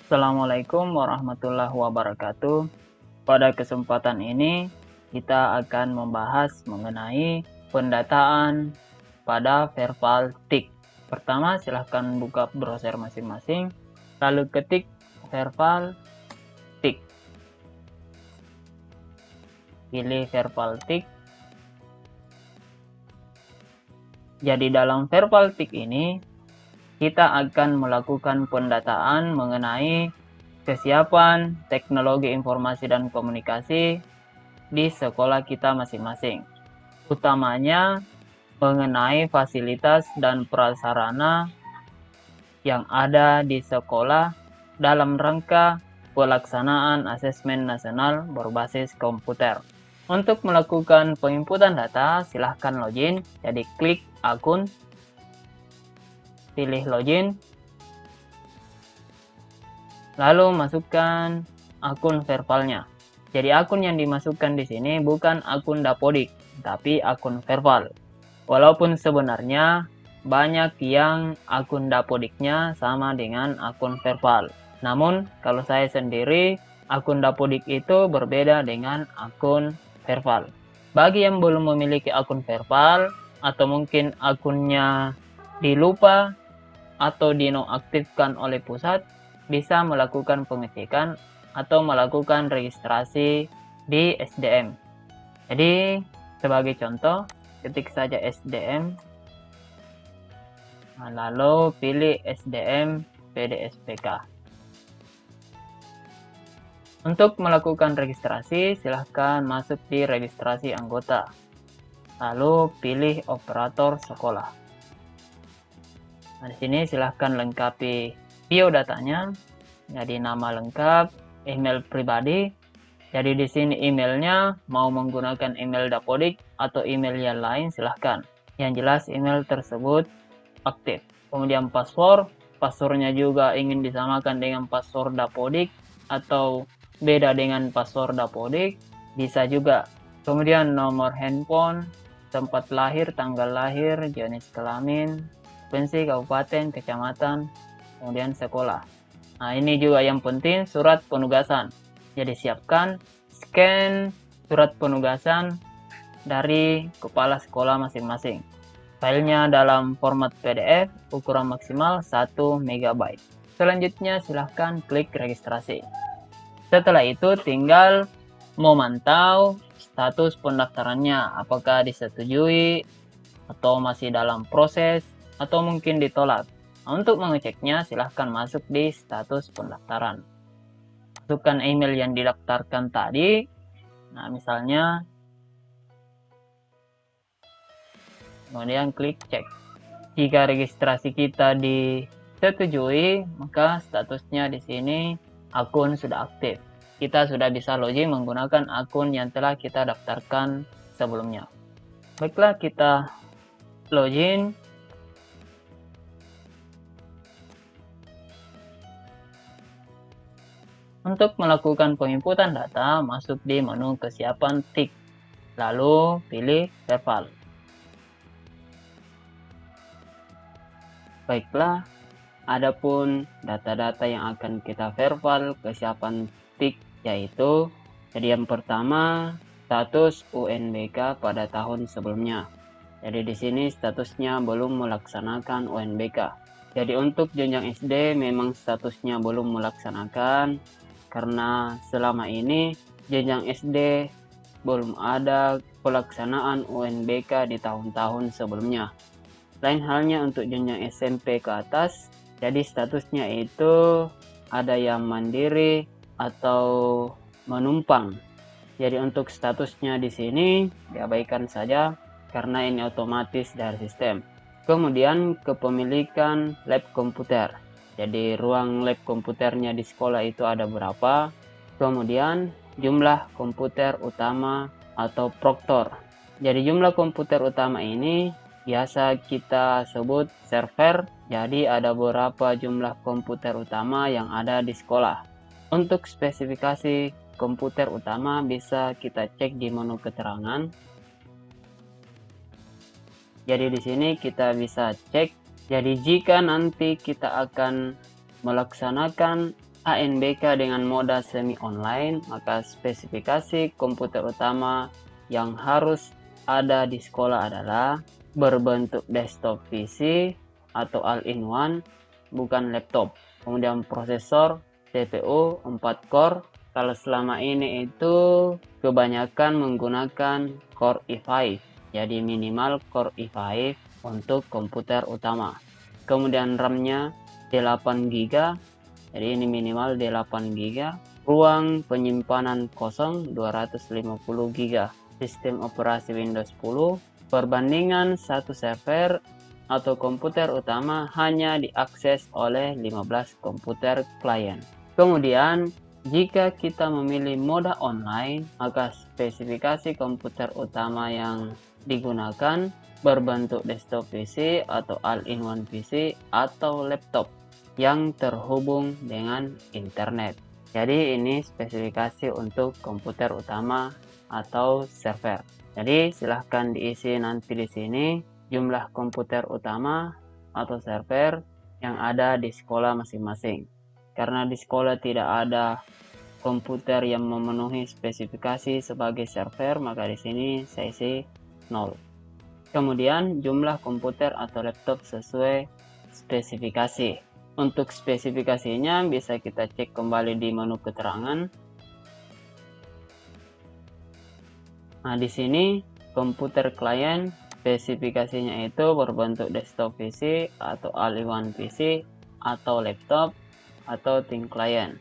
Assalamualaikum warahmatullahi wabarakatuh. Pada kesempatan ini, kita akan membahas mengenai pendataan pada verbal tick. Pertama, silahkan buka browser masing-masing, lalu ketik verbal tick. Pilih verbal tick. Jadi dalam verbal tick ini, kita akan melakukan pendataan mengenai kesiapan teknologi informasi dan komunikasi di sekolah kita masing-masing. Utamanya mengenai fasilitas dan prasarana yang ada di sekolah dalam rangka pelaksanaan asesmen nasional berbasis komputer. Untuk melakukan penginputan data, silahkan login. Jadi klik akun, pilih login, lalu masukkan akun verbalnya. Jadi akun yang dimasukkan di sini bukan akun Dapodik, tapi akun verbal. Walaupun sebenarnya banyak yang akun Dapodiknya sama dengan akun verbal. Namun kalau saya sendiri, akun Dapodik itu berbeda dengan akun verbal. Bagi yang belum memiliki akun verbal atau mungkin akunnya dilupa atau dinonaktifkan oleh pusat, bisa melakukan pengecekan atau melakukan registrasi di SDM. Jadi sebagai contoh, ketik saja SDM, lalu pilih SDM PDSPK. Untuk melakukan registrasi, silahkan masuk di registrasi anggota, lalu pilih operator sekolah. Nah, di sini silahkan lengkapi biodatanya, jadi nama lengkap, email pribadi. Jadi di sini emailnya mau menggunakan email Dapodik atau email yang lain silahkan. Yang jelas email tersebut aktif. Kemudian passwordnya juga ingin disamakan dengan password Dapodik atau beda dengan password Dapodik, bisa juga. Kemudian nomor handphone, tempat lahir, tanggal lahir, jenis kelamin, provinsi, kabupaten, kecamatan, kemudian sekolah. Nah, ini juga yang penting, surat penugasan. Jadi siapkan scan surat penugasan dari kepala sekolah masing-masing. Filenya dalam format PDF, ukuran maksimal 1 MB. Selanjutnya silahkan klik registrasi. Setelah itu tinggal memantau status pendaftarannya, apakah disetujui atau masih dalam proses atau mungkin ditolak. Nah, untuk mengeceknya silahkan masuk di status pendaftaran. Masukkan email yang didaftarkan tadi. Nah, misalnya, kemudian klik cek. Jika registrasi kita disetujui, maka statusnya di sini akun sudah aktif. Kita sudah bisa login menggunakan akun yang telah kita daftarkan sebelumnya. Baiklah, kita login. Untuk melakukan penginputan data, masuk di menu kesiapan tick, lalu pilih verbal. Baiklah, adapun data-data yang akan kita verbal kesiapan tick yaitu, jadi yang pertama status UNBK pada tahun sebelumnya. Jadi di sini statusnya belum melaksanakan UNBK. Jadi untuk jenjang SD memang statusnya belum melaksanakan karena selama ini jenjang SD belum ada pelaksanaan UNBK di tahun-tahun sebelumnya. Lain halnya untuk jenjang SMP ke atas, jadi statusnya itu ada yang mandiri atau menumpang. Jadi untuk statusnya di sini diabaikan saja karena ini otomatis dari sistem. Kemudian kepemilikan lab komputer. Jadi ruang lab komputernya di sekolah itu ada berapa. Kemudian jumlah komputer utama atau proktor. Jadi jumlah komputer utama ini biasa kita sebut server. Jadi ada beberapa jumlah komputer utama yang ada di sekolah. Untuk spesifikasi komputer utama bisa kita cek di menu keterangan. Jadi di sini kita bisa cek. Jadi jika nanti kita akan melaksanakan ANBK dengan moda semi online, maka spesifikasi komputer utama yang harus ada di sekolah adalah berbentuk desktop PC atau all-in-one, bukan laptop. Kemudian prosesor CPU 4 core. Kalau selama ini itu kebanyakan menggunakan Core i5, jadi minimal Core i5 untuk komputer utama. Kemudian RAM-nya 8 GB, jadi ini minimal 8 GB. Ruang penyimpanan kosong 250 GB. Sistem operasi Windows 10. Perbandingan satu server atau komputer utama hanya diakses oleh 15 komputer klien. Kemudian jika kita memilih mode online, maka spesifikasi komputer utama yang digunakan berbentuk desktop PC atau all-in-one PC atau laptop yang terhubung dengan internet. Jadi ini spesifikasi untuk komputer utama atau server. Jadi silahkan diisi nanti di sini jumlah komputer utama atau server yang ada di sekolah masing-masing. Karena di sekolah tidak ada komputer yang memenuhi spesifikasi sebagai server, maka di sini saya isi 0. Kemudian jumlah komputer atau laptop sesuai spesifikasi. Untuk spesifikasinya bisa kita cek kembali di menu keterangan. Nah, di sini komputer klien spesifikasinya itu berbentuk desktop PC atau all-in-one PC atau laptop atau thin client.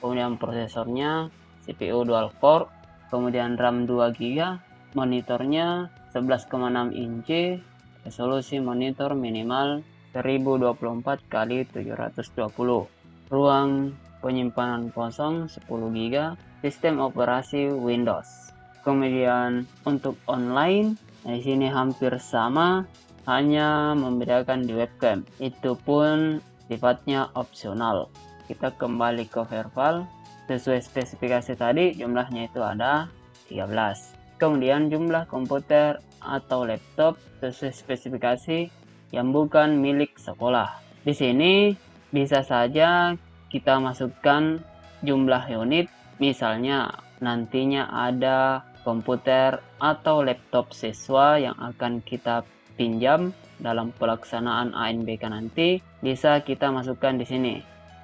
Kemudian prosesornya CPU dual core, kemudian RAM 2 GB, monitornya 11,6 inci, resolusi monitor minimal 1024 x 720, ruang penyimpanan kosong 10 GB, sistem operasi Windows. Kemudian untuk online, di sini hampir sama, hanya membedakan di webcam. Itu pun sifatnya opsional. Kita kembali ke verbal. Sesuai spesifikasi tadi, jumlahnya itu ada 13. Kemudian jumlah komputer atau laptop sesuai spesifikasi yang bukan milik sekolah. Di sini bisa saja kita masukkan jumlah unit. Misalnya nantinya ada komputer atau laptop siswa yang akan kita pinjam dalam pelaksanaan ANBK nanti, bisa kita masukkan di sini.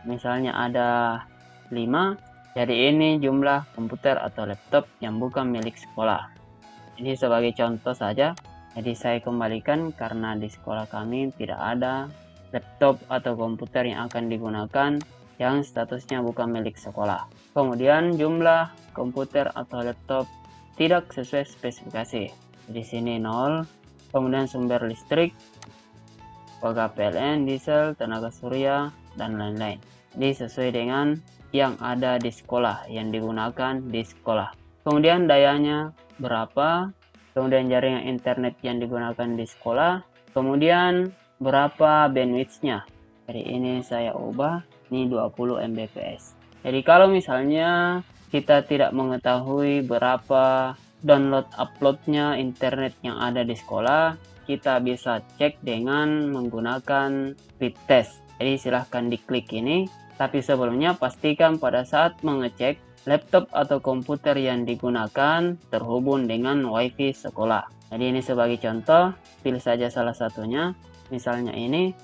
Misalnya ada 5, jadi ini jumlah komputer atau laptop yang bukan milik sekolah. Ini sebagai contoh saja. Jadi saya kembalikan karena di sekolah kami tidak ada laptop atau komputer yang akan digunakan yang statusnya bukan milik sekolah. Kemudian jumlah komputer atau laptop tidak sesuai spesifikasi. Di sini 0. Kemudian sumber listrik, kuota PLN, diesel, tenaga surya, dan lain-lain. Jadi sesuai dengan yang ada di sekolah, yang digunakan di sekolah. Kemudian dayanya berapa, kemudian jaringan internet yang digunakan di sekolah, kemudian berapa bandwidth-nya. Jadi ini saya ubah, ini 20 Mbps. Jadi kalau misalnya kita tidak mengetahui berapa download uploadnya internet yang ada di sekolah, kita bisa cek dengan menggunakan speed test. Jadi silahkan diklik ini, tapi sebelumnya pastikan pada saat mengecek laptop atau komputer yang digunakan terhubung dengan wifi sekolah. Jadi ini sebagai contoh, pilih saja salah satunya, misalnya ini,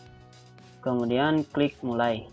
kemudian klik mulai.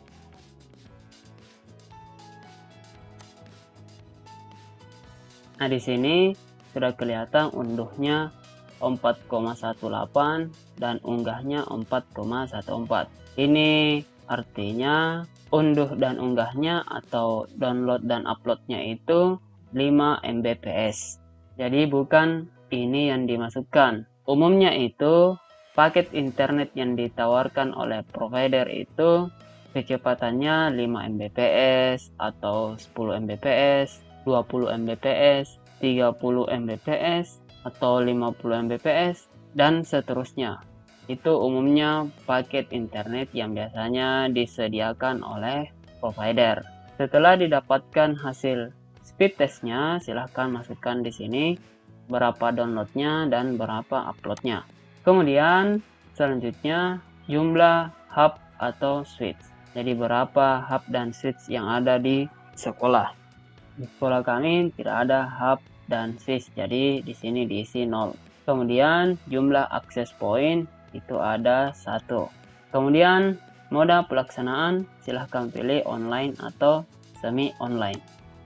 Nah, di sini sudah kelihatan unduhnya 4,18 dan unggahnya 4,14. Ini artinya unduh dan unggahnya atau download dan uploadnya itu 5 Mbps. Jadi bukan ini yang dimasukkan. Umumnya itu paket internet yang ditawarkan oleh provider itu kecepatannya 5 Mbps atau 10 Mbps, 20 Mbps, 30 Mbps, atau 50 Mbps, dan seterusnya. Itu umumnya paket internet yang biasanya disediakan oleh provider. Setelah didapatkan hasil speed testnya, silahkan masukkan di sini berapa downloadnya dan berapa uploadnya. Kemudian selanjutnya jumlah hub atau switch. Jadi berapa hub dan switch yang ada di sekolah. Di sekolah kami tidak ada hub dan switch, jadi di sini diisi 0. Kemudian jumlah akses point itu ada 1. Kemudian moda pelaksanaan silahkan pilih online atau semi online.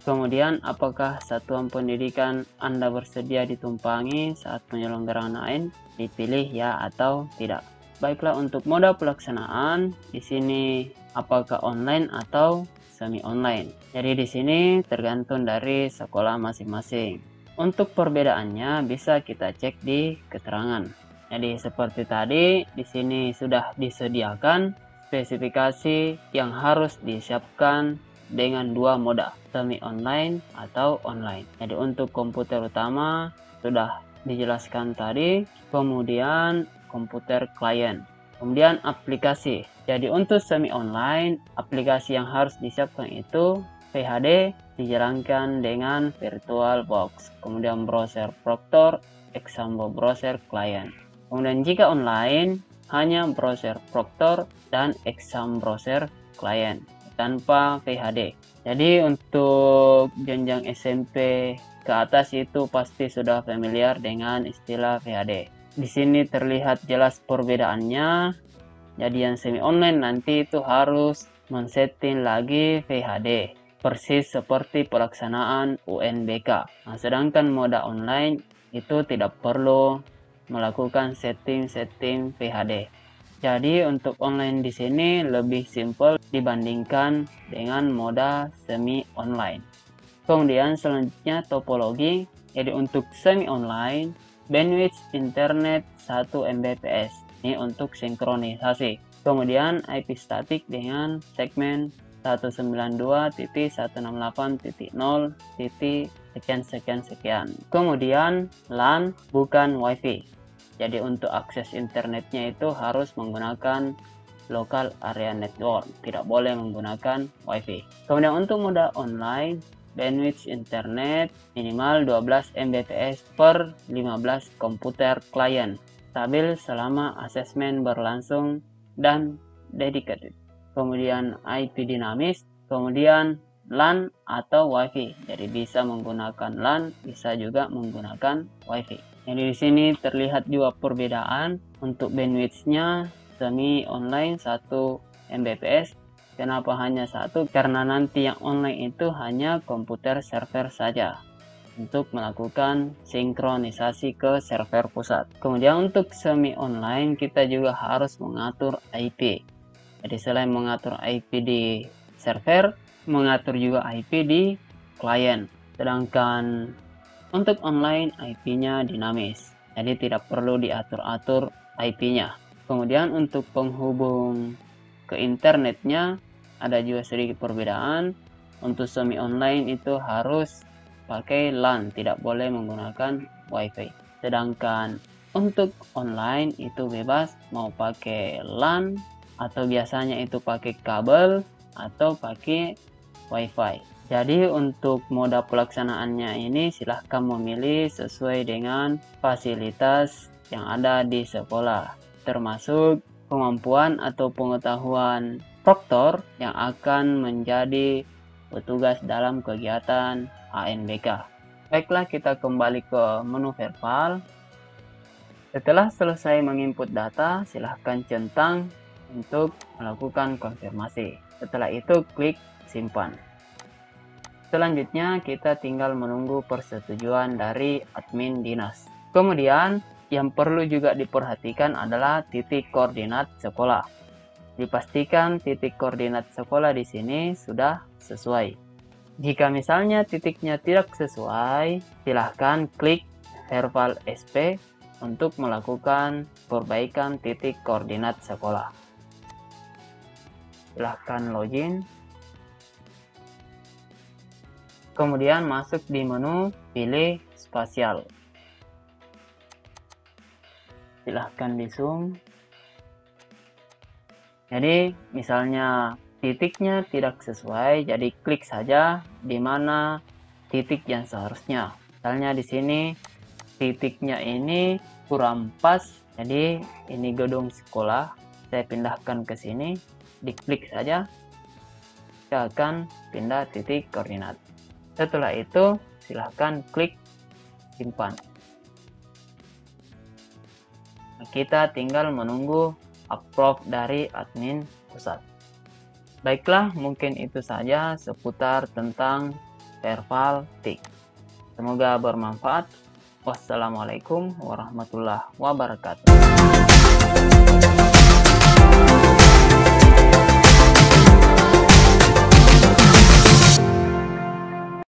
Kemudian apakah satuan pendidikan Anda bersedia ditumpangi saat penyelenggaraan AN? Dipilih ya atau tidak. Baiklah, untuk moda pelaksanaan di sini apakah online atau semi online. Jadi di sini tergantung dari sekolah masing-masing. Untuk perbedaannya bisa kita cek di keterangan. Jadi seperti tadi di sini sudah disediakan spesifikasi yang harus disiapkan dengan dua moda, semi online atau online. Jadi untuk komputer utama sudah dijelaskan tadi, kemudian komputer klien, kemudian aplikasi. Jadi untuk semi online, aplikasi yang harus disiapkan itu VHD dijalankan dengan VirtualBox, kemudian browser Proctor, Example browser client. Kemudian jika online, hanya browser Proctor dan Exam browser client tanpa VHD. Jadi untuk jenjang SMP ke atas itu pasti sudah familiar dengan istilah VHD. Di sini terlihat jelas perbedaannya. Jadi yang semi online nanti itu harus men-setting lagi VHD, persis seperti pelaksanaan UNBK. Nah, sedangkan moda online itu tidak perlu melakukan setting VHD. Jadi untuk online di sini lebih simpel dibandingkan dengan moda semi online. Kemudian selanjutnya topologi. Jadi untuk semi online, bandwidth internet 1 Mbps. Ini untuk sinkronisasi. Kemudian IP statik dengan segmen 192.168.0. Kemudian LAN bukan WiFi. Jadi untuk akses internetnya itu harus menggunakan local area network, tidak boleh menggunakan WiFi. Kemudian untuk moda online, bandwidth internet minimal 12 Mbps per 15 komputer klien, stabil selama asesmen berlangsung dan dedicated. Kemudian IP dinamis, kemudian LAN atau WiFi. Jadi bisa menggunakan LAN, bisa juga menggunakan WiFi. Jadi di sini terlihat juga perbedaan untuk bandwidth-nya. Semi online 1 Mbps. Kenapa hanya 1? Karena nanti yang online itu hanya komputer server saja untuk melakukan sinkronisasi ke server pusat. Kemudian untuk semi online kita juga harus mengatur IP. Jadi selain mengatur IP di server, mengatur juga IP di klien. Sedangkan untuk online IP-nya dinamis. Jadi tidak perlu diatur-atur IP-nya. Kemudian untuk penghubung ke internetnya ada juga sedikit perbedaan. Untuk semi online itu harus pakai LAN, tidak boleh menggunakan WiFi. Sedangkan untuk online itu bebas mau pakai LAN atau biasanya itu pakai kabel atau pakai WiFi. Jadi untuk moda pelaksanaannya ini silahkan memilih sesuai dengan fasilitas yang ada di sekolah, termasuk kemampuan atau pengetahuan proktor yang akan menjadi petugas dalam kegiatan ANBK. Baiklah, kita kembali ke menu verbal. Setelah selesai menginput data, silahkan centang untuk melakukan konfirmasi. Setelah itu klik simpan. Selanjutnya kita tinggal menunggu persetujuan dari admin dinas. Kemudian yang perlu juga diperhatikan adalah titik koordinat sekolah. Dipastikan titik koordinat sekolah di sini sudah sesuai. Jika misalnya titiknya tidak sesuai, silahkan klik verbal SP untuk melakukan perbaikan titik koordinat sekolah. Silahkan login. Kemudian masuk di menu pilih spasial. Silahkan di zoom. Jadi misalnya titiknya tidak sesuai, jadi klik saja di mana titik yang seharusnya. Misalnya di sini titiknya ini kurang pas, jadi ini gedung sekolah, saya pindahkan ke sini. diklik saja, kita akan pindah titik koordinat. Setelah itu silahkan klik simpan. Nah, kita tinggal menunggu approve dari admin pusat. Baiklah, mungkin itu saja seputar tentang verbal tick. Semoga bermanfaat. Wassalamualaikum warahmatullahi wabarakatuh.